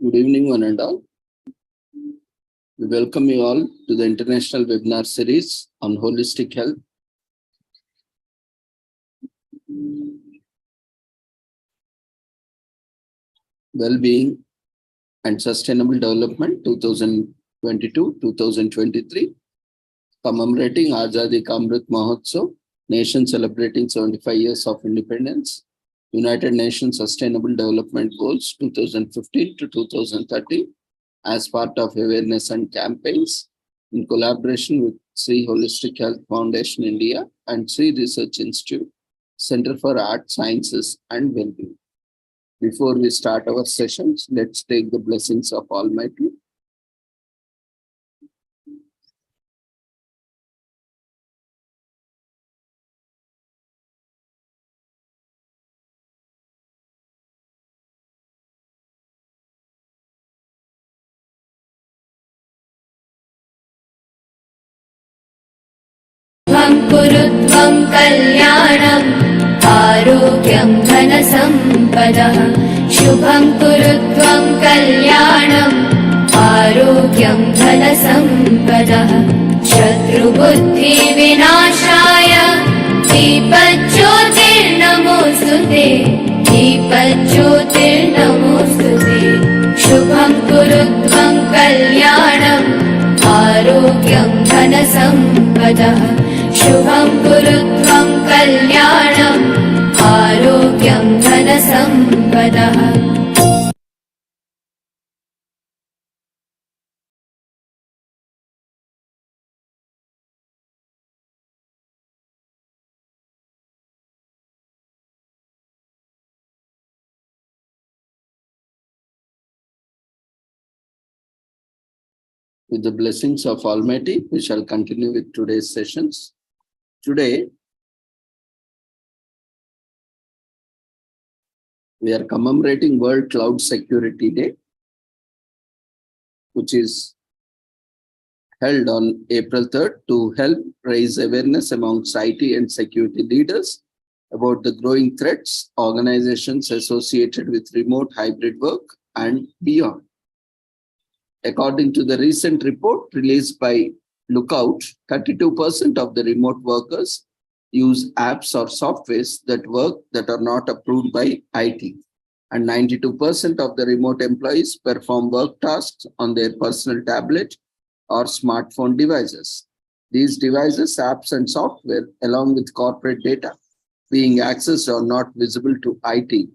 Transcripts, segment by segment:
Good evening, one and all. We welcome you all to the international webinar series on holistic health. Well-being and Sustainable Development 2022-2023, commemorating Azadi Ka Amrit Mahotsav, nation celebrating 75 years of independence, United Nations Sustainable Development Goals 2015 to 2030, as part of awareness and campaigns in collaboration with Sri Holistic Health Foundation India and Sri Research Institute, Center for Art, Sciences and Wellbeing. Before we start our sessions, let's take the blessings of Almighty. कुरुत्वं कल्याणम् आरोग्यं धनसम्पदः शुभं कुरुत्वं कल्याणम् आरोग्यं धनसम्पदः शत्रुबुद्धिविनाशाय दीपज्योतिर्नमोऽस्तुते दीपज्योतिर्नमोऽस्तुते शुभं कुरुत्वं कल्याणम् आरोग्यं धनसम्पदः शुभं कुरुत्वं कल्याणम् आरोग्यं धनसम्पदः. With the blessings of Almighty, we shall continue with today's sessions. Today, we are commemorating World Cloud Security Day, which is held on April 3rd to help raise awareness amongst IT and security leaders about the growing threats, organizations associated with remote hybrid work and beyond. According to the recent report released by Lookout, 32% of the remote workers use apps or softwares that are not approved by IT, and 92% of the remote employees perform work tasks on their personal tablet or smartphone devices. These devices, apps, and software, along with corporate data, being accessed or not visible to IT,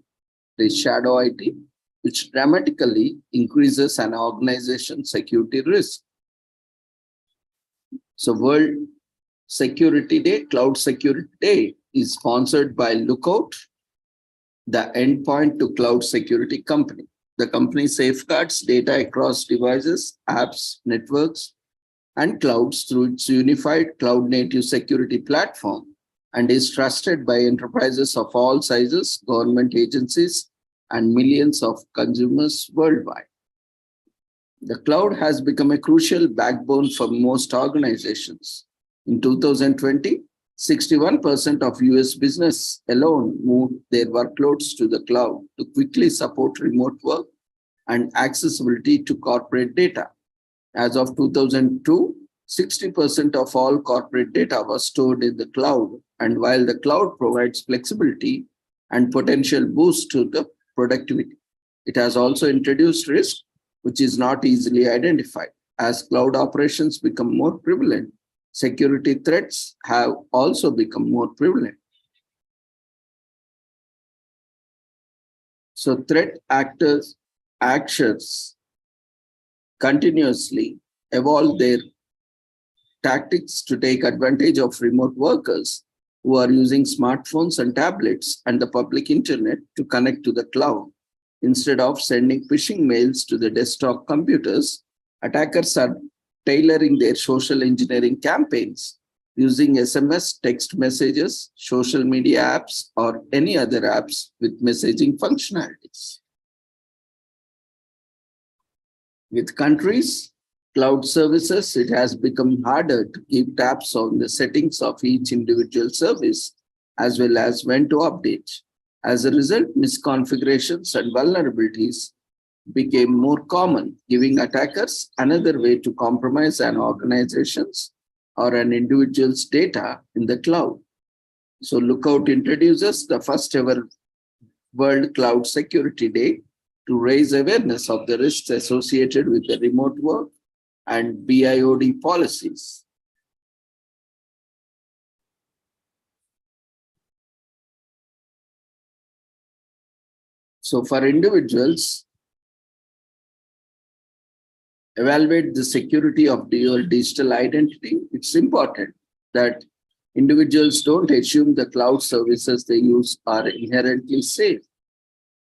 the shadow IT, which dramatically increases an organization's security risk. So World Security Day, Cloud Security Day, is sponsored by Lookout, the endpoint to cloud security company. The company safeguards data across devices, apps, networks, and clouds through its unified cloud-native security platform and is trusted by enterprises of all sizes, government agencies, and millions of consumers worldwide. The cloud has become a crucial backbone for most organizations. In 2020, 61% of US business alone moved their workloads to the cloud to quickly support remote work and accessibility to corporate data. As of 2002, 60% of all corporate data was stored in the cloud, and while the cloud provides flexibility and potential boost to the productivity, it has also introduced risk which is not easily identified. As cloud operations become more prevalent, security threats have also become more prevalent. So threat actors continuously evolve their tactics to take advantage of remote workers who are using smartphones and tablets and the public internet to connect to the cloud. Instead of sending phishing mails to the desktop computers, attackers are tailoring their social engineering campaigns using SMS, text messages, social media apps, or any other apps with messaging functionalities. With countries' cloud services, it has become harder to keep tabs on the settings of each individual service, as well as when to update. As a result, misconfigurations and vulnerabilities became more common, giving attackers another way to compromise an organization's or an individual's data in the cloud. So Lookout introduces the first ever World Cloud Security Day to raise awareness of the risks associated with the remote work and BIOD policies. So for individuals, evaluate the security of your digital identity. It's important that individuals don't assume the cloud services they use are inherently safe.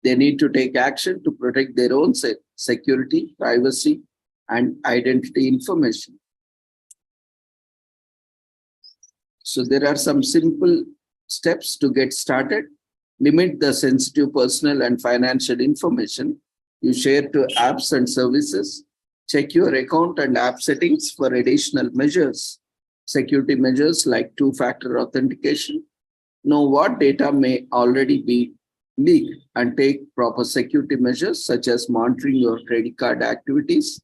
They need to take action to protect their own security, privacy, and identity information. So there are some simple steps to get started. Limit the sensitive personal and financial information you share to apps and services. Check your account and app settings for additional measures. Security measures like two-factor authentication. Know what data may already be leaked and take proper security measures such as monitoring your credit card activities,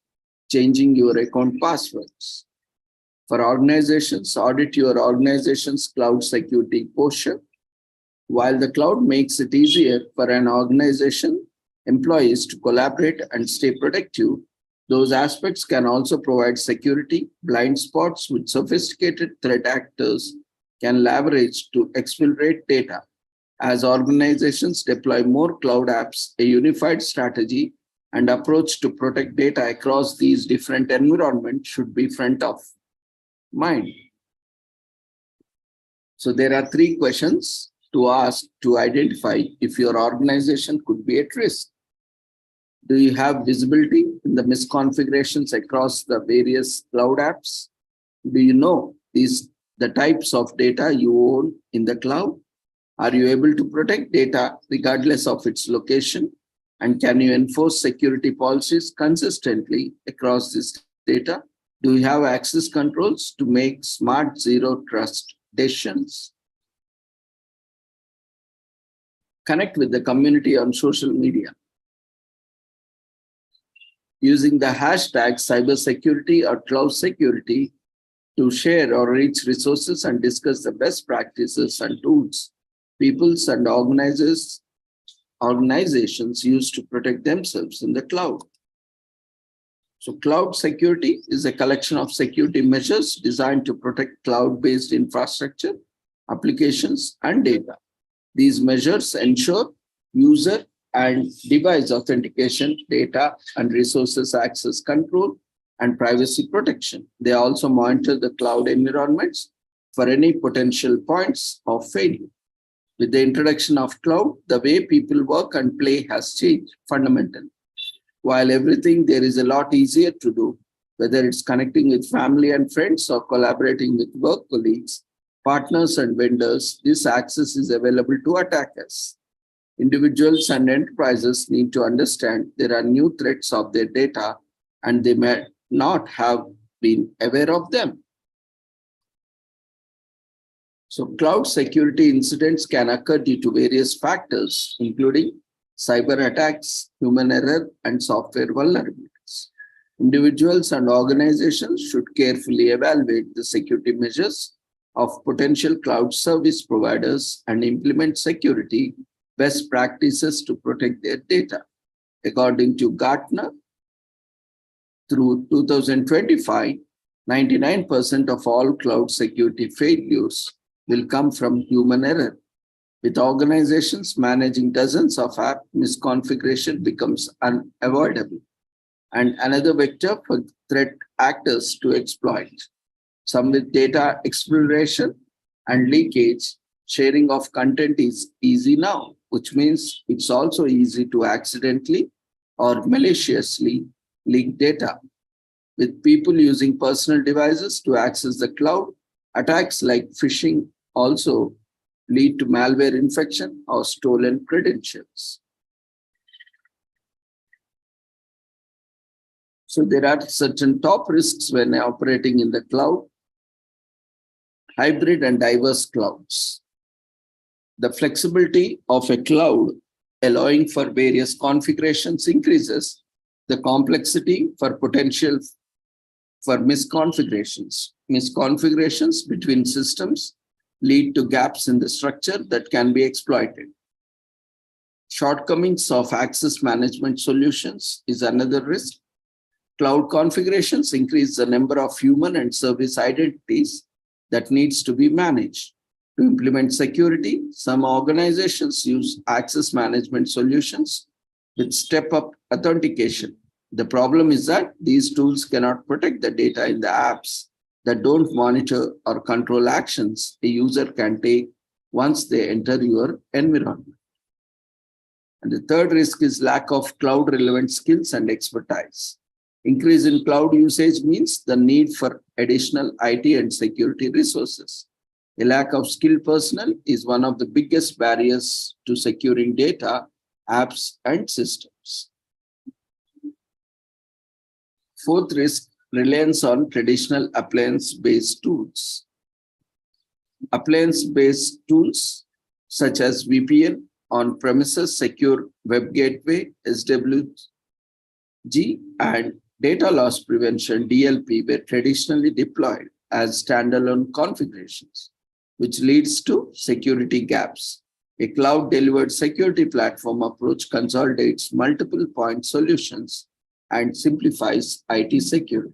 changing your account passwords. For organizations, audit your organization's cloud security posture. While the cloud makes it easier for an organization, employees to collaborate and stay productive, those aspects can also provide security blind spots which sophisticated threat actors can leverage to exfiltrate data. As organizations deploy more cloud apps, a unified strategy and approach to protect data across these different environments should be front of mind. So there are 3 questions to ask to identify if your organization could be at risk. Do you have visibility in the misconfigurations across the various cloud apps? Do you know the types of data you own in the cloud? Are you able to protect data regardless of its location? And can you enforce security policies consistently across this data? Do you have access controls to make smart zero trust decisions? Connect with the community on social media. Using the hashtag cybersecurity or cloud security to share or reach resources and discuss the best practices and tools peoples and organizations use to protect themselves in the cloud. So cloud security is a collection of security measures designed to protect cloud-based infrastructure, applications, and data. These measures ensure user and device authentication, data and resources access control, and privacy protection. They also monitor the cloud environments for any potential points of failure. With the introduction of cloud, the way people work and play has changed fundamentally. While everything there is a lot easier to do, whether it's connecting with family and friends or collaborating with work colleagues, partners and vendors, this access is available to attackers. Individuals and enterprises need to understand there are new threats of their data and they may not have been aware of them. So cloud security incidents can occur due to various factors, including cyber attacks, human error, and software vulnerabilities. Individuals and organizations should carefully evaluate the security measures of potential cloud service providers and implement security best practices to protect their data. According to Gartner, through 2025, 99% of all cloud security failures will come from human error. With organizations managing dozens of app, misconfiguration becomes unavoidable and another vector for threat actors to exploit. Some with data exploration and leakage, sharing of content is easy now, which means it's also easy to accidentally or maliciously leak data. With people using personal devices to access the cloud, attacks like phishing also lead to malware infection or stolen credentials. So there are certain top risks when operating in the cloud. Hybrid and diverse clouds. The flexibility of a cloud allowing for various configurations increases The complexity for potential for misconfigurations. Misconfigurations between systems lead to gaps in the structure that can be exploited. Shortcomings of access management solutions is another risk. Cloud configurations increase the number of human and service identities that needs to be managed. To implement security, some organizations use access management solutions with step-up authentication. The problem is that these tools cannot protect the data in the apps that don't monitor or control actions a user can take once they enter your environment. And the third risk is lack of cloud-relevant skills and expertise. Increase in cloud usage means the need for additional IT and security resources. A lack of skilled personnel is one of the biggest barriers to securing data, apps, and systems. Fourth risk, reliance on traditional appliance-based tools. Appliance-based tools such as VPN, on-premises secure web gateway, SWG, and data loss prevention, DLP, were traditionally deployed as standalone configurations, which leads to security gaps. A cloud-delivered security platform approach consolidates multiple point solutions and simplifies IT security.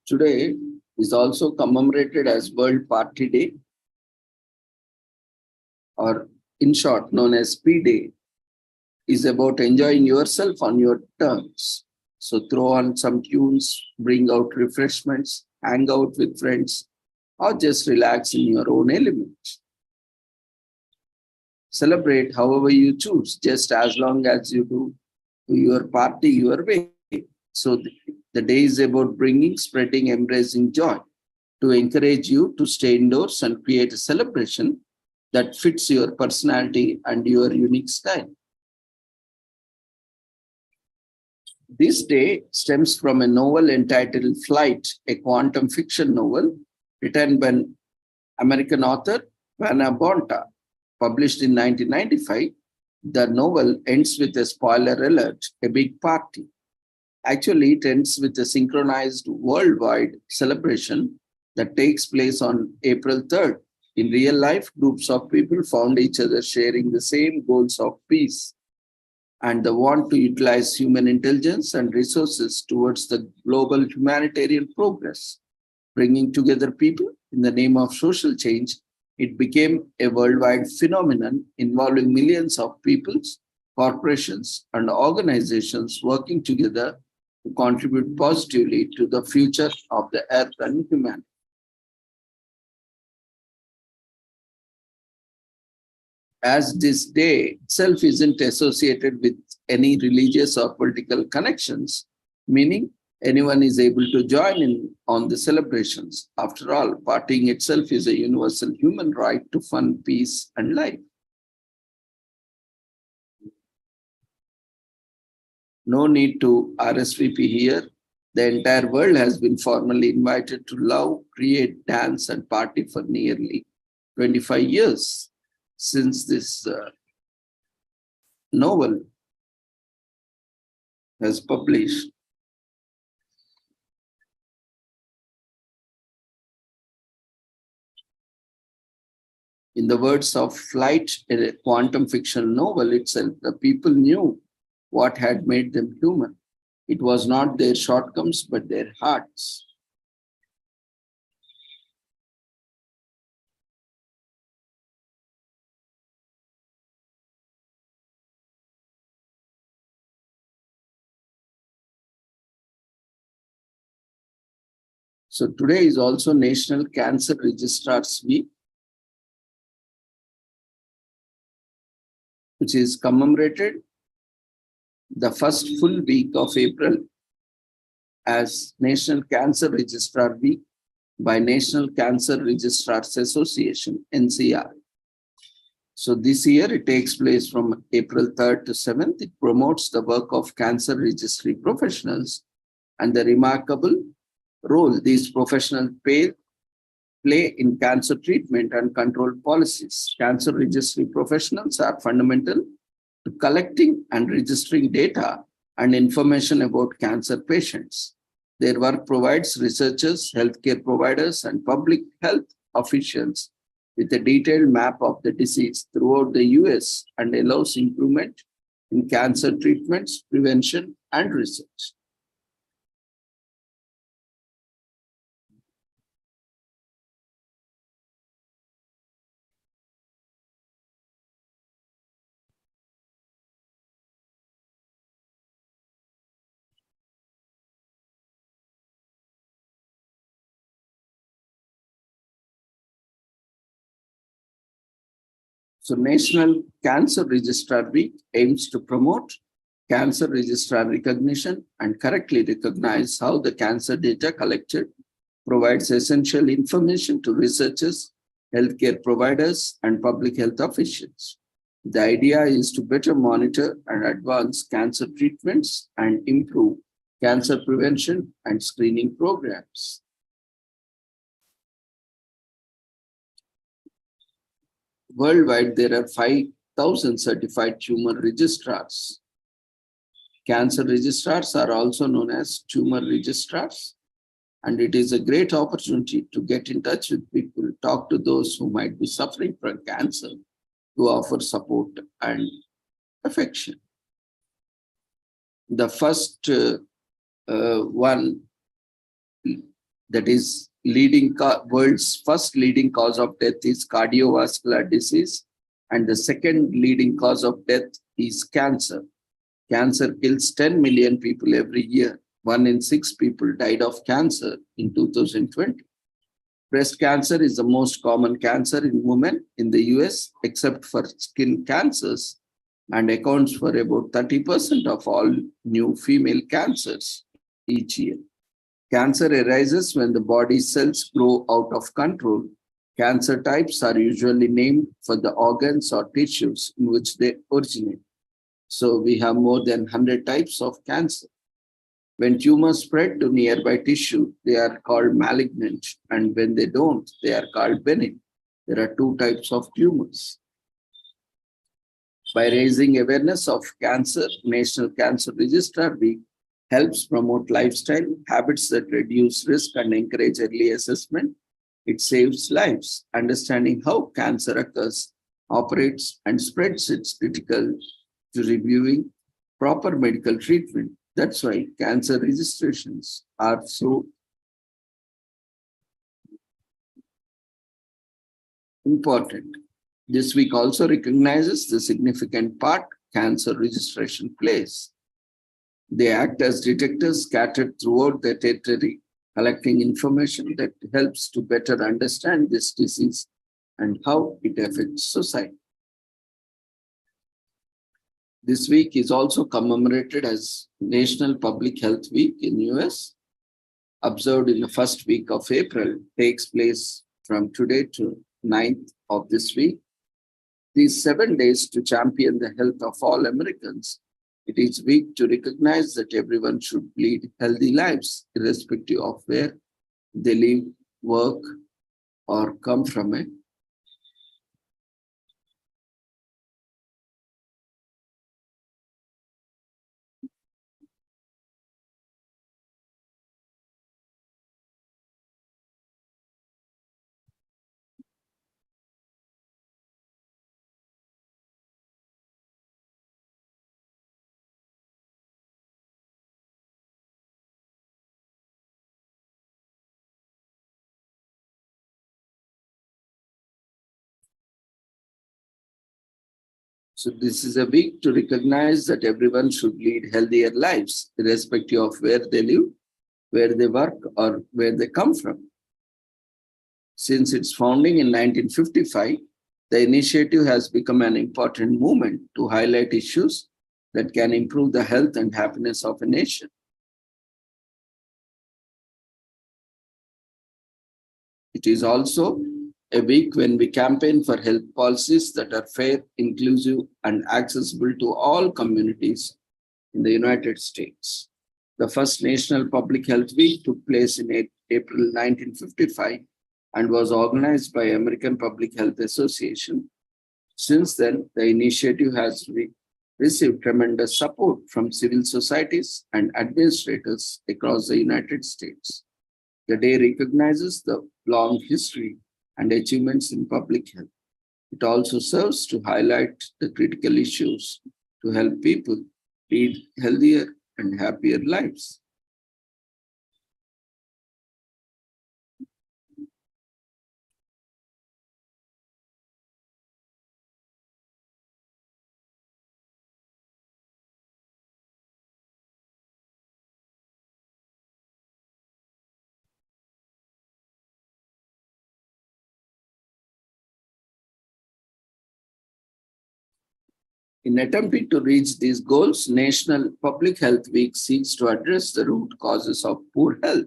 Today is also commemorated as World Party Day, or in short known as P-Day, is about enjoying yourself on your terms. So throw on some tunes, bring out refreshments, hang out with friends, or just relax in your own element. Celebrate however you choose, just as long as you do your party your way. So the day is about bringing, spreading, embracing joy to encourage you to stay indoors and create a celebration that fits your personality and your unique style. This day stems from a novel entitled Flight, a quantum fiction novel written by American author Vanna Bonta, published in 1995. The novel ends with a spoiler alert, a big party. Actually, it ends with a synchronized worldwide celebration that takes place on April 3rd. In real life, groups of people found each other sharing the same goals of peace and the want to utilize human intelligence and resources towards the global humanitarian progress. Bringing together people in the name of social change, it became a worldwide phenomenon involving millions of peoples, corporations, and organizations working together to contribute positively to the future of the earth and humanity. As this day itself isn't associated with any religious or political connections, meaning anyone is able to join in on the celebrations. After all, partying itself is a universal human right to fun, peace, and life. No need to RSVP here. The entire world has been formally invited to love, create, dance, and party for nearly 25 years since this novel was published. In the words of Flight, a quantum fiction novel itself, the people knew what had made them human. It was not their shortcomings, but their hearts. So today is also National Cancer Registrars Week, which is commemorated the first full week of April as National Cancer Registrar Week by National Cancer Registrars Association, NCR. So this year it takes place from April 3rd to 7th. It promotes the work of cancer registry professionals and the remarkable role these professionals play in cancer treatment and control policies. Cancer registry professionals are fundamental to collecting and registering data and information about cancer patients. Their work provides researchers, healthcare providers, and public health officials with a detailed map of the disease throughout the US and allows improvement in cancer treatments, prevention, and research. So National Cancer Registrar Week aims to promote cancer registrar recognition and correctly recognize how the cancer data collected provides essential information to researchers, healthcare providers, and public health officials. The idea is to better monitor and advance cancer treatments and improve cancer prevention and screening programs. Worldwide, there are 5,000 certified tumor registrars. Cancer registrars are also known as tumor registrars, and it is a great opportunity to get in touch with people, talk to those who might be suffering from cancer, to offer support and affection. The first one, that is world's first leading cause of death, is cardiovascular disease, and the second leading cause of death is cancer. Cancer kills 10 million people every year. 1 in 6 people died of cancer in 2020. Breast cancer is the most common cancer in women in the US, except for skin cancers, and accounts for about 30% of all new female cancers each year. Cancer arises when the body cells grow out of control. Cancer types are usually named for the organs or tissues in which they originate. So we have more than 100 types of cancer. When tumors spread to nearby tissue, they are called malignant, and when they don't, they are called benign. There are 2 types of tumors. By raising awareness of cancer, National Cancer Registrar Week helps promote lifestyle habits that reduce risk and encourage early assessment. It saves lives. Understanding how cancer occurs, operates, and spreads is critical to reviewing proper medical treatment. That's why cancer registrations are so important. This week also recognizes the significant part cancer registration plays. They act as detectors scattered throughout the territory, collecting information that helps to better understand this disease and how it affects society. This week is also commemorated as National Public Health Week in US, observed in the first week of April, takes place from today to 9th of this week. These 7 days to champion the health of all Americans. It is week to recognize that everyone should lead healthy lives, irrespective of where they live, work, or come from. So this is a week to recognize that everyone should lead healthier lives, irrespective of where they live, where they work, or where they come from. Since its founding in 1955, the initiative has become an important movement to highlight issues that can improve the health and happiness of a nation. It is also a week when we campaign for health policies that are fair, inclusive, and accessible to all communities in the United States. The first National Public Health Week took place in April 1955 and was organized by American Public Health Association. Since then, the initiative has received tremendous support from civil societies and administrators across the United States. The day recognizes the long history and achievements in public health. It also serves to highlight the critical issues to help people lead healthier and happier lives. In attempting to reach these goals, National Public Health Week seeks to address the root causes of poor health,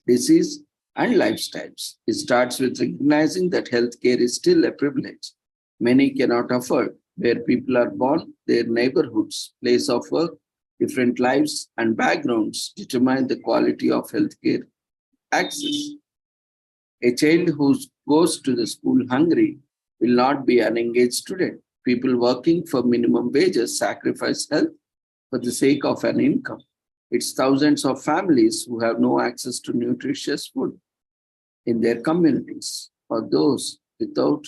disease, and lifestyles. It starts with recognizing that healthcare is still a privilege many cannot afford, where people are born, their neighborhoods, place of work, different lives, and backgrounds determine the quality of healthcare access. A child who goes to the school hungry will not be an engaged student. People working for minimum wages sacrifice health for the sake of an income. It's thousands of families who have no access to nutritious food in their communities, or those without.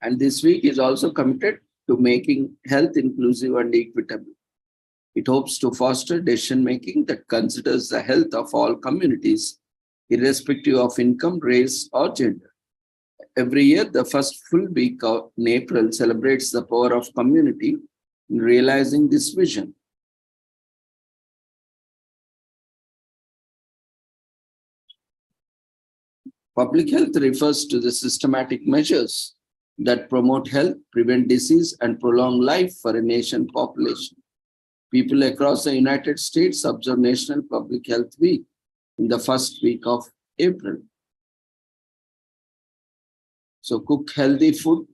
And this week is also committed to making health inclusive and equitable. It hopes to foster decision making that considers the health of all communities, irrespective of income, race, or gender. Every year, the first full week in April celebrates the power of community in realizing this vision. Public health refers to the systematic measures that promote health, prevent disease, and prolong life for a nation population. People across the United States observe National Public Health Week in the first week of April. So cook healthy food.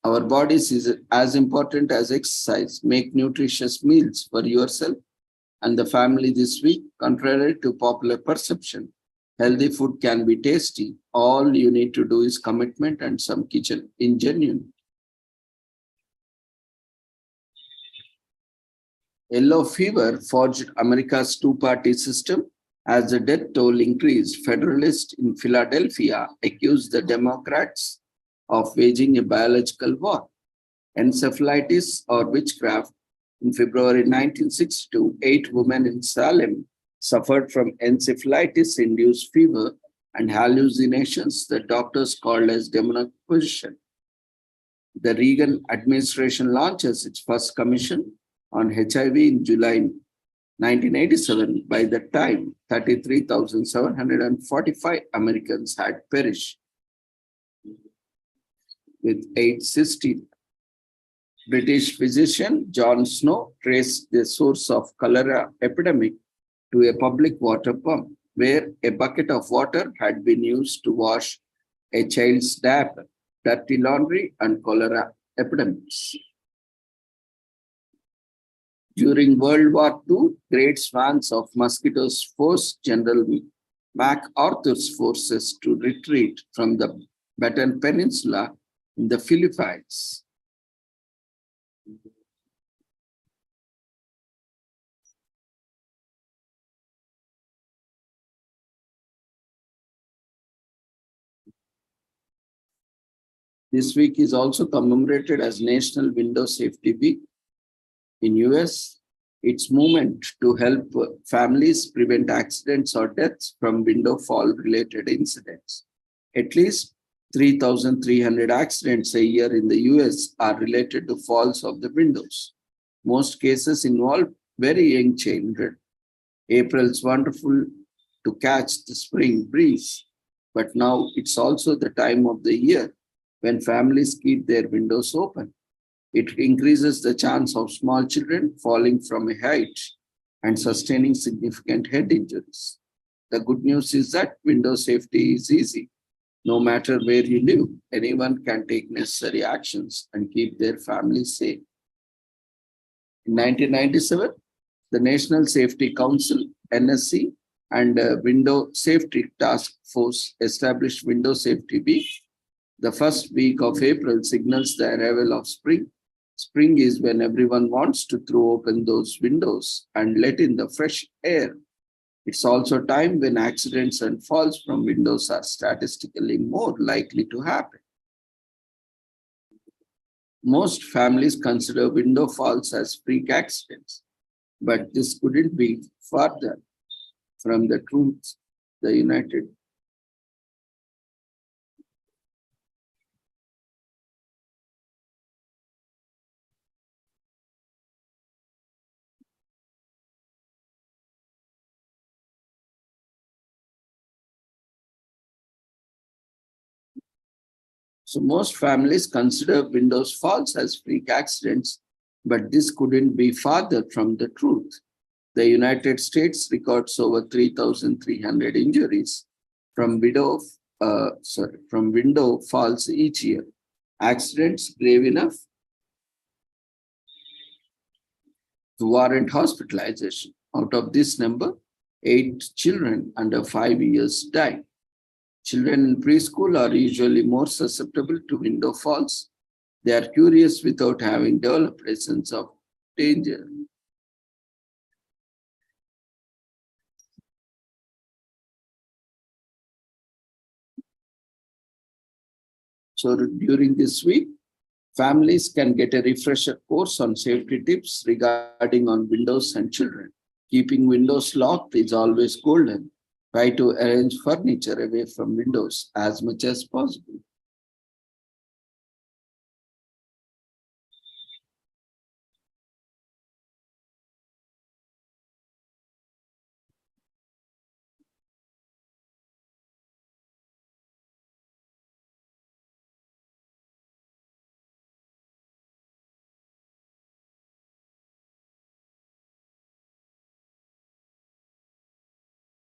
Our bodies is as important as exercise. Make nutritious meals for yourself and the family this week, contrary to popular perception. Healthy food can be tasty. All you need to do is commitment and some kitchen ingenuity. Yellow fever forged America's two-party system. As the death toll increased, Federalists in Philadelphia accused the Democrats of waging a biological war. Encephalitis or witchcraft. In February 1962, 8 women in Salem suffered from encephalitis-induced fever and hallucinations that doctors called as demonic possession. The Reagan administration launches its first commission on HIV in July 1987. By that time, 33,745 Americans had perished with AIDS-16. British physician John Snow traced the source of cholera epidemic to a public water pump, where a bucket of water had been used to wash a child's diaper, dirty laundry, and cholera epidemics. During World War II, great swarms of mosquitoes forced General MacArthur's forces to retreat from the Bataan Peninsula in the Philippines. This week is also commemorated as National Window Safety Week. In US, Its movement to help families prevent accidents or deaths from window fall related incidents. At least 3,300 accidents a year in the US are related to falls of the windows. Most cases involve very young children. April's wonderful to catch the spring breeze, but now it's also the time of the year when families keep their windows open. It increases the chance of small children falling from a height and sustaining significant head injuries. The good news is that window safety is easy. No matter where you live, anyone can take necessary actions and keep their family safe. In 1997, the National Safety Council, NSC, and Window Safety Task Force established Window Safety Week. The first week of April signals the arrival of spring. Spring is when everyone wants to throw open those windows and let in the fresh air. It's also time when accidents and falls from windows are statistically more likely to happen. Most families consider window falls as freak accidents, but this couldn't be further from the truth. The United So most families consider windows falls as freak accidents, but this couldn't be farther from the truth. The United States records over 3,300 injuries from window falls each year. Accidents grave enough to warrant hospitalization. Out of this number, 8 children under 5 years died. Children in preschool are usually more susceptible to window falls. They are curious without having developed a sense of danger. So during this week, families can get a refresher course on safety tips regarding on windows and children. Keeping windows locked is always golden. Try to arrange furniture away from windows as much as possible.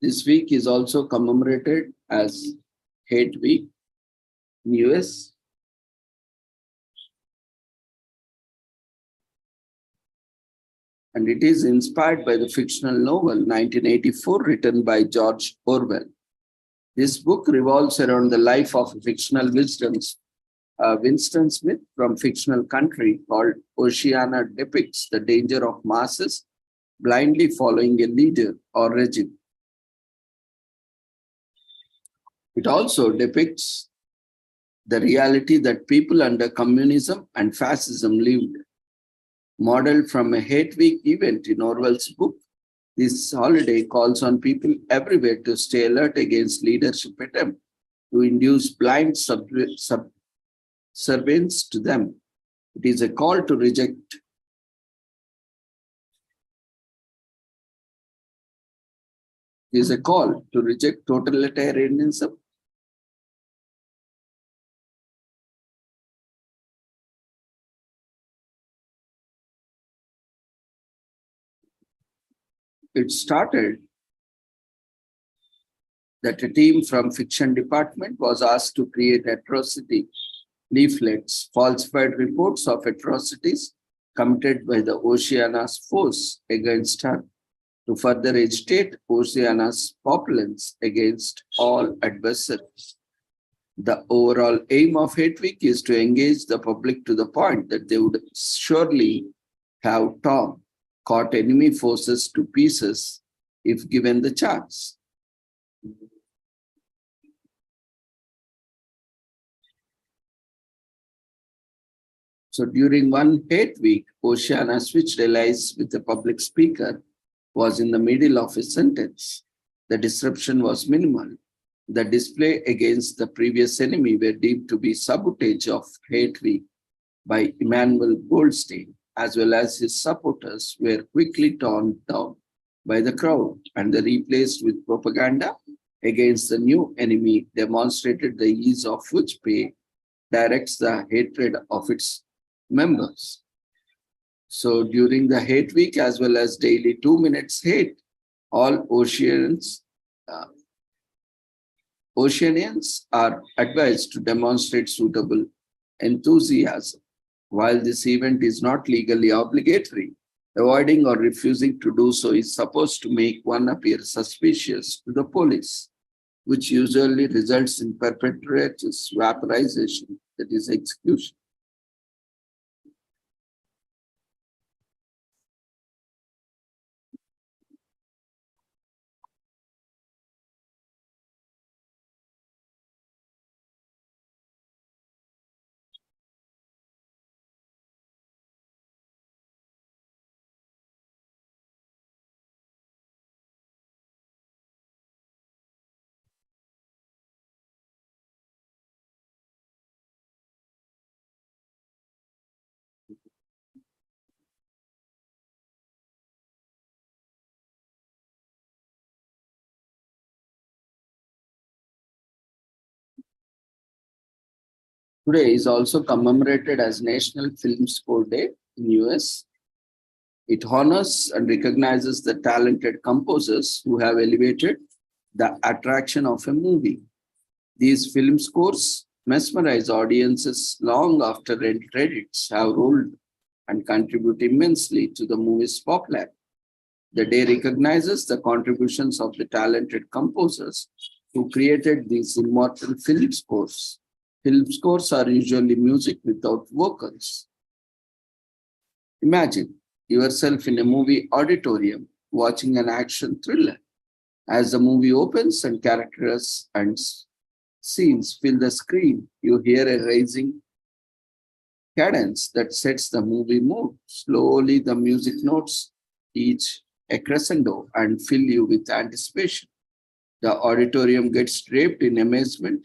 This week is also commemorated as Hate Week in US. And it is inspired by the fictional novel 1984 written by George Orwell. This book revolves around the life of a fictional Winston Smith from fictional country called Oceania depicts the danger of masses blindly following a leader or regime. It also depicts the reality that people under communism and fascism lived. Modeled from a Hate Week event in Orwell's book, this holiday calls on people everywhere to stay alert against leadership attempt to induce blind subservience to them. It is a call to reject totalitarianism. It started that a team from fiction department was asked to create atrocity leaflets, falsified reports of atrocities committed by the Oceania's force against her to further agitate Oceania's populace against all adversaries. The overall aim of Hate Week is to engage the public to the point that they would surely have caught enemy forces to pieces if given the chance. So during one hate week, Oceana switched allies with a public speaker was in the middle of a sentence. The disruption was minimal. The display against the previous enemy were deemed to be sabotage of hate week by Emmanuel Goldstein, as well as his supporters were quickly torn down by the crowd and they replaced with propaganda against the new enemy demonstrated the ease of which pay directs the hatred of its members. So during the hate week as well as daily 2 minutes hate, all uh, Oceanians are advised to demonstrate suitable enthusiasm. While this event is not legally obligatory, avoiding or refusing to do so is supposed to make one appear suspicious to the police, which usually results in perpetrator's vaporization, that is execution. Today is also commemorated as National Film Score Day in US. It honors and recognizes the talented composers who have elevated the attraction of a movie. These film scores mesmerize audiences long after end credits have rolled and contribute immensely to the movie's popularity. The day recognizes the contributions of the talented composers who created these immortal film scores. Film scores are usually music without vocals. Imagine yourself in a movie auditorium watching an action thriller. As the movie opens and characters and scenes fill the screen, you hear a rising cadence that sets the movie mood. Slowly, the music notes each a crescendo and fill you with anticipation. The auditorium gets draped in amazement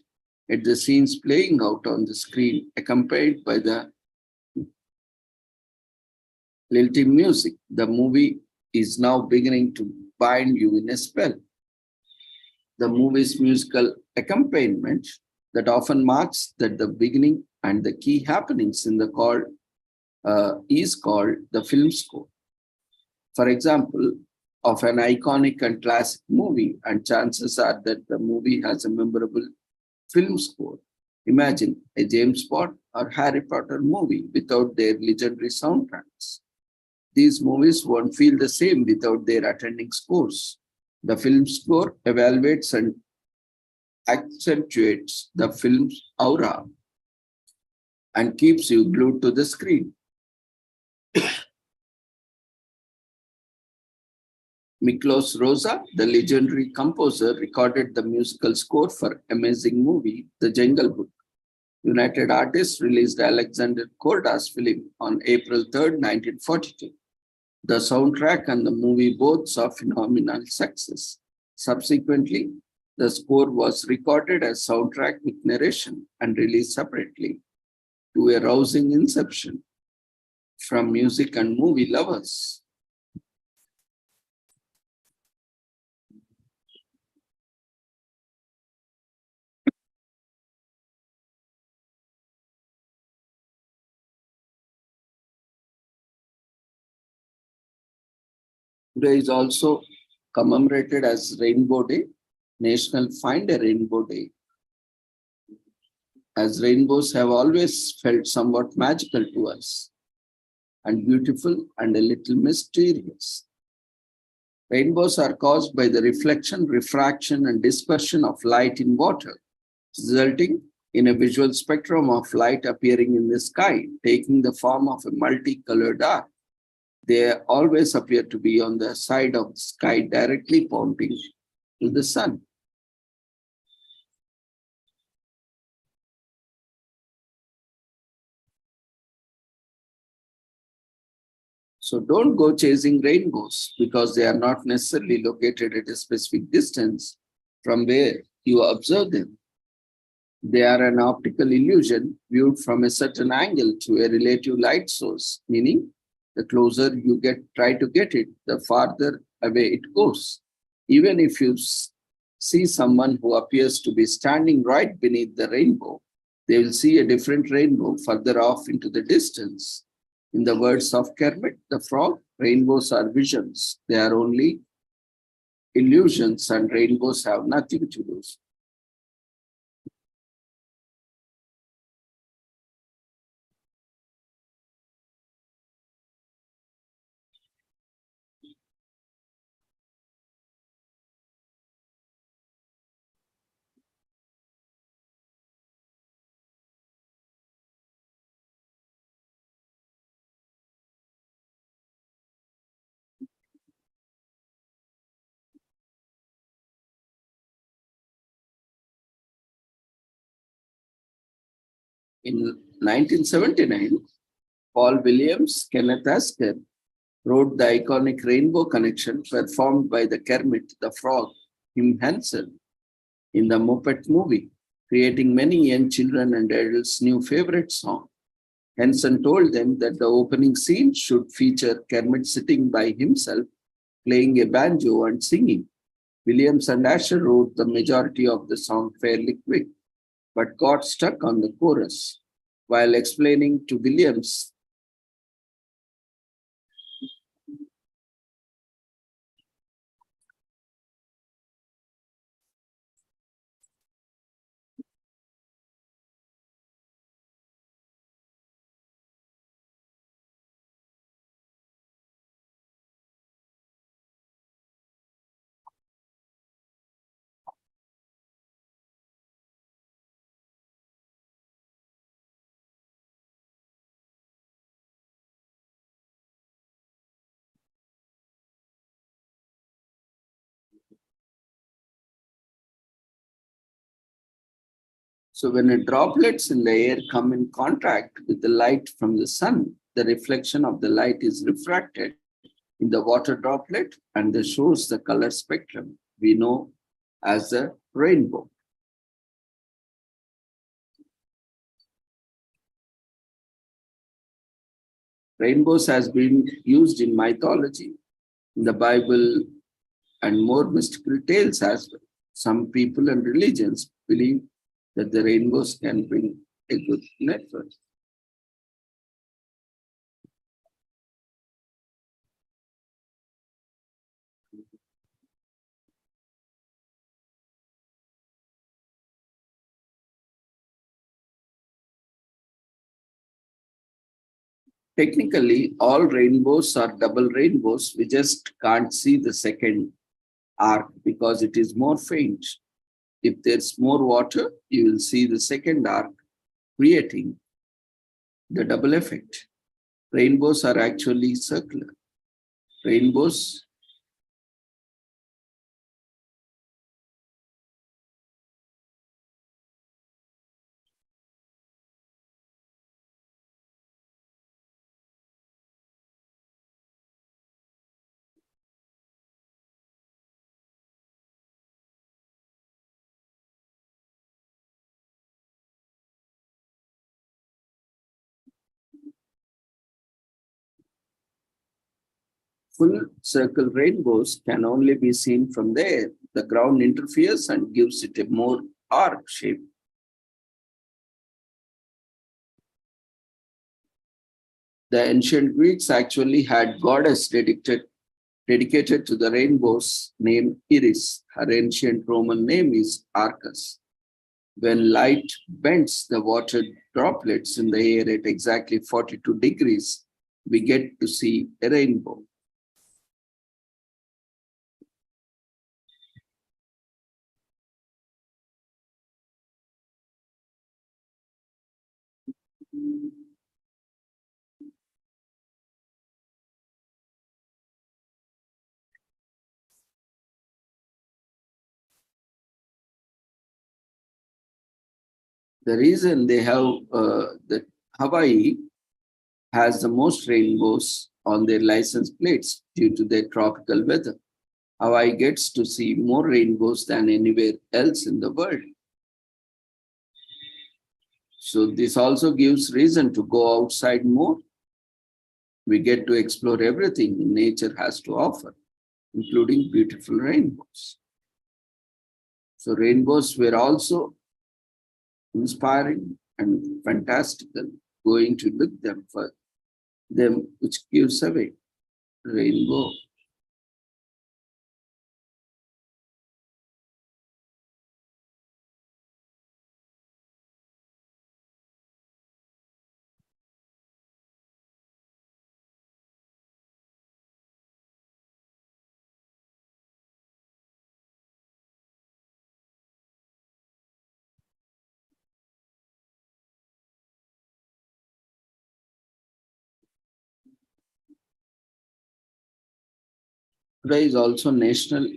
at the scenes playing out on the screen, accompanied by the lilting music. The movie is now beginning to bind you in a spell. The movie's musical accompaniment that often marks that the beginning and the key happenings in the call is called the film score. For example, of an iconic and classic movie, and chances are that the movie has a memorable film score. Imagine a James Bond or Harry Potter movie without their legendary soundtracks. These movies won't feel the same without their attending scores. The film score evaluates and accentuates the film's aura and keeps you glued to the screen. Miklos Rosa, the legendary composer, recorded the musical score for amazing movie, The Jungle Book. United Artists released Alexander Korda's film on April 3rd, 1942. The soundtrack and the movie both saw phenomenal success. Subsequently, the score was recorded as soundtrack with narration and released separately to a rousing inception from music and movie lovers. Today is also commemorated as Rainbow Day, National Find a Rainbow Day. As rainbows have always felt somewhat magical to us, and beautiful and a little mysterious. Rainbows are caused by the reflection, refraction, and dispersion of light in water, resulting in a visual spectrum of light appearing in the sky, taking the form of a multicolored arc. They always appear to be on the side of the sky directly pointing to the sun. So don't go chasing rainbows because they are not necessarily located at a specific distance from where you observe them. They are an optical illusion viewed from a certain angle to a relative light source, meaning the closer you try to get it, the farther away it goes. Even if you see someone who appears to be standing right beneath the rainbow, they will see a different rainbow further off into the distance. In the words of Kermit the Frog, rainbows are visions. They are only illusions, and rainbows have nothing to lose. In 1979, Paul Williams, Kenneth Asker wrote the iconic Rainbow Connection performed by the Kermit the Frog, Jim Henson, in the Muppet movie, creating many young children and adults' new favorite song. Henson told them that the opening scene should feature Kermit sitting by himself, playing a banjo and singing. Williams and Asher wrote the majority of the song fairly quick, but got stuck on the chorus. While explaining to Williams So when the droplets in the air come in contact with the light from the sun, the reflection of the light is refracted in the water droplet and this shows the color spectrum we know as the rainbow. Rainbows has been used in mythology, in the Bible, and more mystical tales as well. Some people and religions believe that the rainbows can bring a good network. Technically, all rainbows are double rainbows. We just can't see the second arc because it is more faint. If there's more water, you will see the second arc creating the double effect. Rainbows are actually circular. Rainbows Full circle rainbows can only be seen from there. The ground interferes and gives it a more arc shape. The ancient Greeks actually had goddess dedicated to the rainbows named Iris. Her ancient Roman name is Arcus. When light bends the water droplets in the air at exactly 42 degrees, we get to see a rainbow. The reason they have that Hawaii has the most rainbows on their license plates due to their tropical weather. Hawaii gets to see more rainbows than anywhere else in the world. So this also gives reason to go outside more. We get to explore everything nature has to offer, including beautiful rainbows. So rainbows were also inspiring and fantastical. Going to look them for them, which gives away rainbow. Today is also National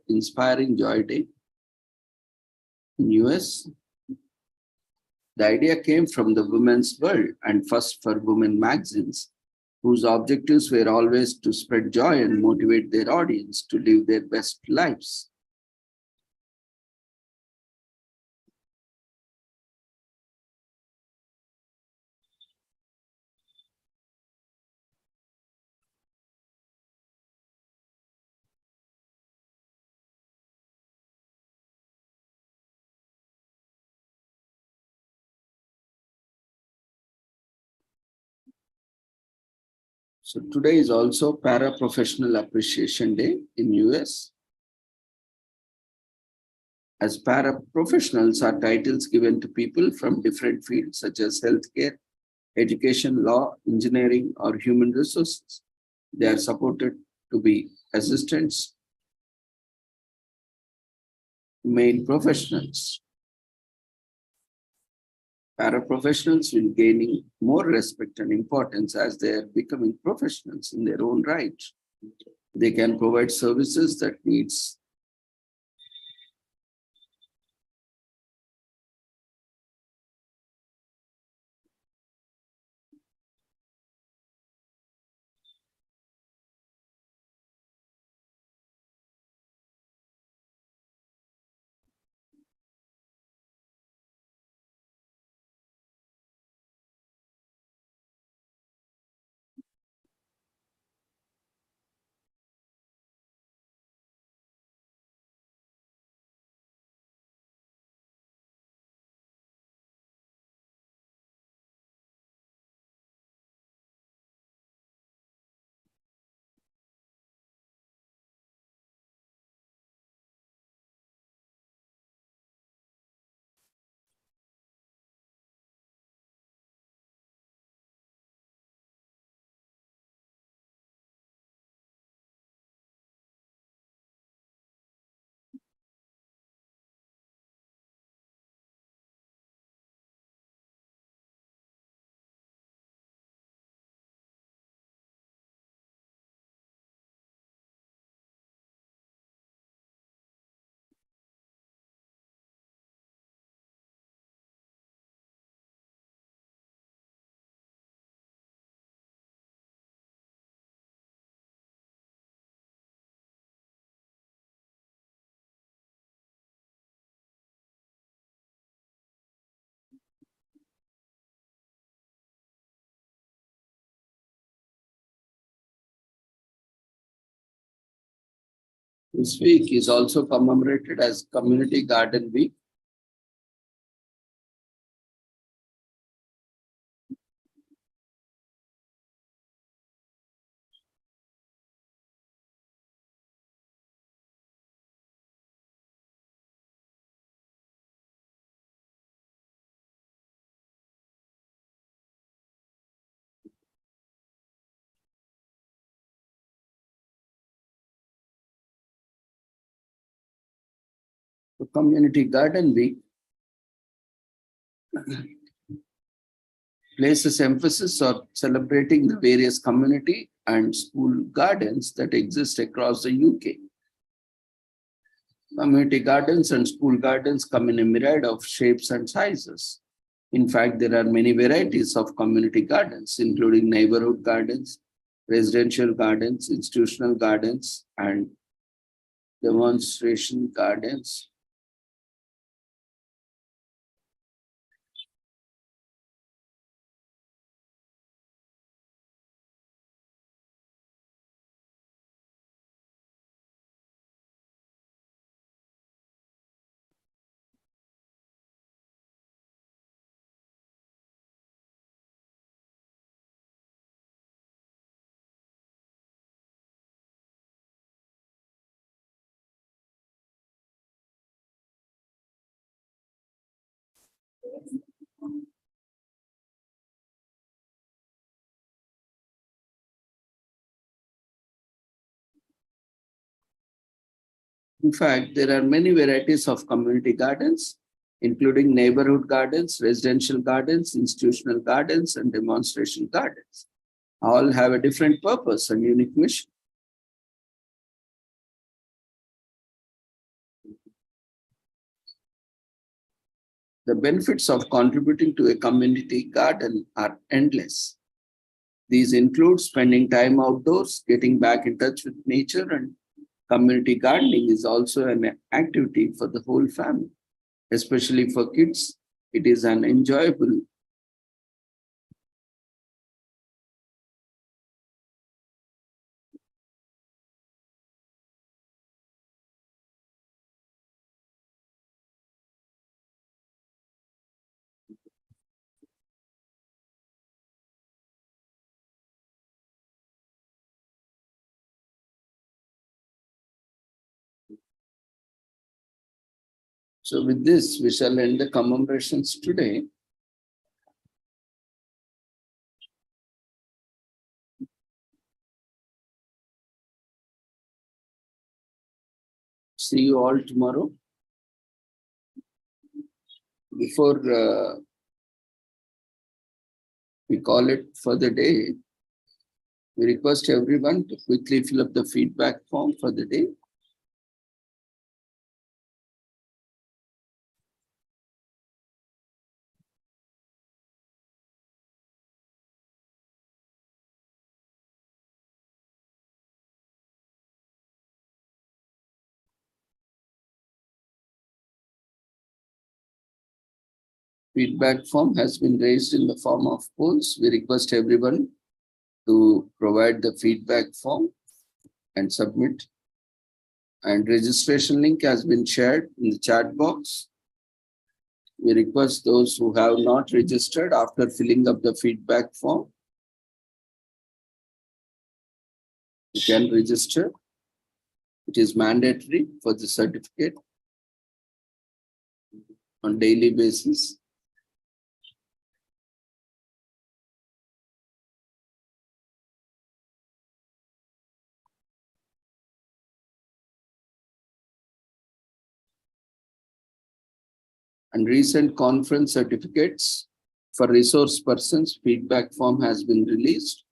Inspiring Joy Day in US. The idea came from the Women's World and First for Women magazines, whose objectives were always to spread joy and motivate their audience to live their best lives. So today is also Para-Professional Appreciation Day in US. As para-professionals are titles given to people from different fields such as healthcare, education, law, engineering, or human resources. They are supported to be assistants, main professionals. Paraprofessionals will gaining more respect and importance as they are becoming professionals in their own right. They can provide services that needs this week is also commemorated as Community Garden Week. The Community Garden Week places emphasis on celebrating the various community and school gardens that exist across the UK. Community gardens and school gardens come in a myriad of shapes and sizes. In fact, there are many varieties of community gardens, including neighborhood gardens, residential gardens, institutional gardens, and demonstration gardens. In fact, there are many varieties of community gardens, including neighborhood gardens, residential gardens, institutional gardens, and demonstration gardens. All have a different purpose and unique mission. The benefits of contributing to a community garden are endless. These include spending time outdoors, getting back in touch with nature, and community gardening is also an activity for the whole family, especially for kids. It is an enjoyable. So with this, we shall end the commemorations today. See you all tomorrow. Before we call it for the day, we request everyone to quickly fill up the feedback form for the day. Feedback form has been raised in the form of polls. We request everyone to provide the feedback form and submit. And registration link has been shared in the chat box. We request those who have not registered after filling up the feedback form, you can register. It is mandatory for the certificate on daily basis. And recent conference certificates for resource persons, feedback form has been released.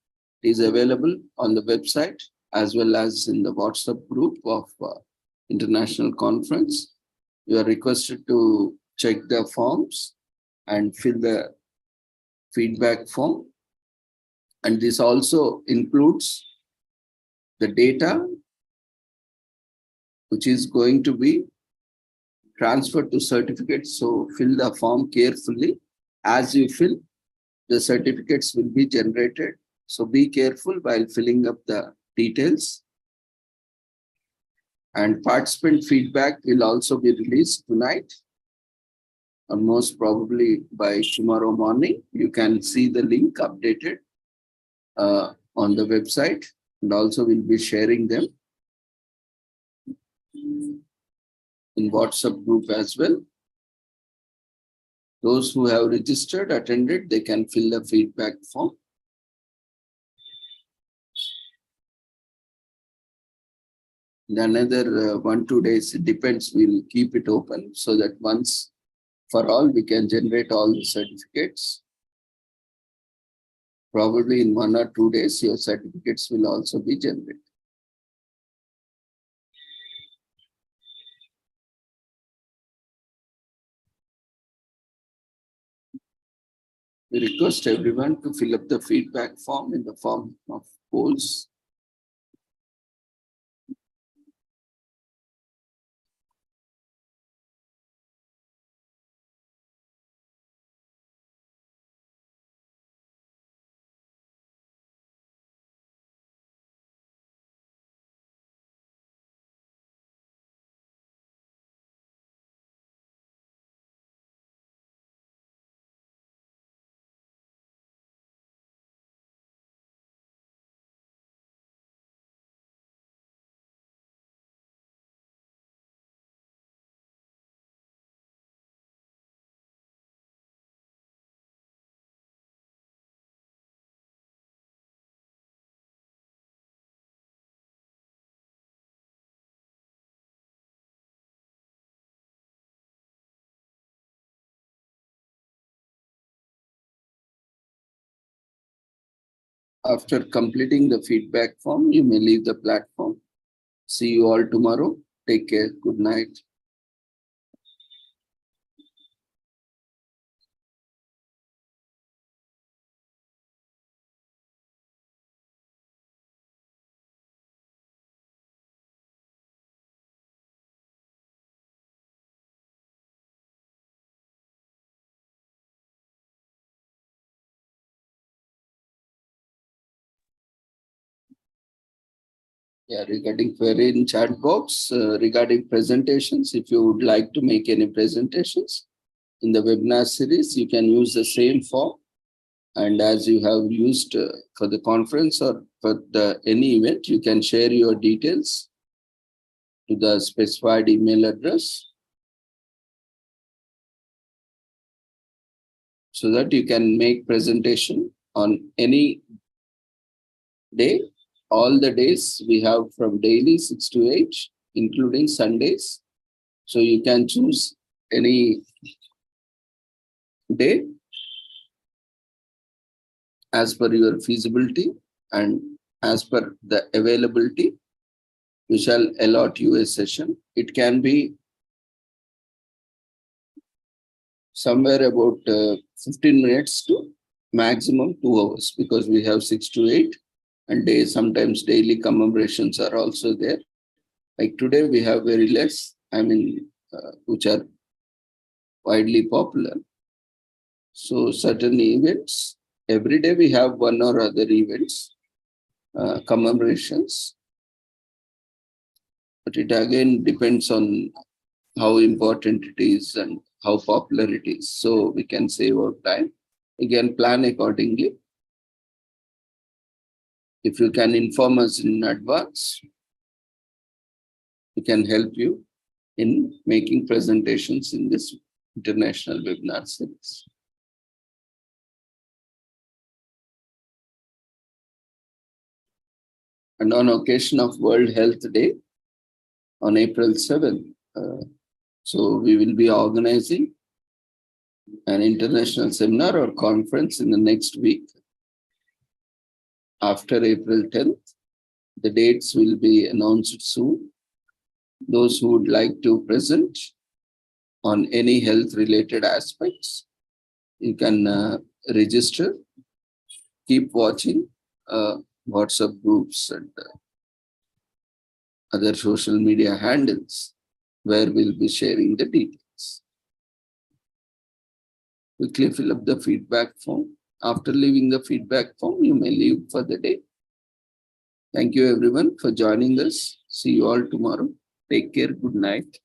It is available on the website as well as in the WhatsApp group of international conference. You are requested to check the forms and fill the feedback form. And this also includes the data which is going to be transferred to certificates. So fill the form carefully. As you fill, the certificates will be generated. So be careful while filling up the details. And participant feedback will also be released tonight, or most probably by tomorrow morning. You can see the link updated on the website, and also we'll be sharing them in WhatsApp group as well. Those who have registered, attended, they can fill the feedback form. In another 1-2 days, it depends, we'll keep it open so that once for all, we can generate all the certificates. Probably in 1 or 2 days, your certificates will also be generated. We request everyone to fill up the feedback form in the form of polls. After completing the feedback form, you may leave the platform. See you all tomorrow. Take care. Good night. Yeah, regarding query in chat box, regarding presentations, if you would like to make any presentations in the webinar series, you can use the same form. And as you have used for the conference or for any event, you can share your details to the specified email address so that you can make presentation on any day. All the days we have from daily 6 to 8, including Sundays. So you can choose any day as per your feasibility and as per the availability. We shall allot you a session. It can be somewhere about 15 minutes to maximum 2 hours because we have 6 to 8 and sometimes daily commemorations are also there. Like today we have very less, which are widely popular. So certain events, every day we have one or other events, commemorations. But it again depends on how important it is and how popular it is. So we can save our time. Again, plan accordingly. If you can inform us in advance, we can help you in making presentations in this international webinar series. And on occasion of World Health Day on April 7th, so we will be organizing an international seminar or conference in the next week after April 10th. The dates will be announced soon. Those who would like to present on any health related aspects, you can register. Keep watching WhatsApp groups and other social media handles where we'll be sharing the details. Quickly fill up the feedback form. After leaving the feedback form, you may leave for the day. Thank you everyone for joining us. See you all tomorrow. Take care. Good night.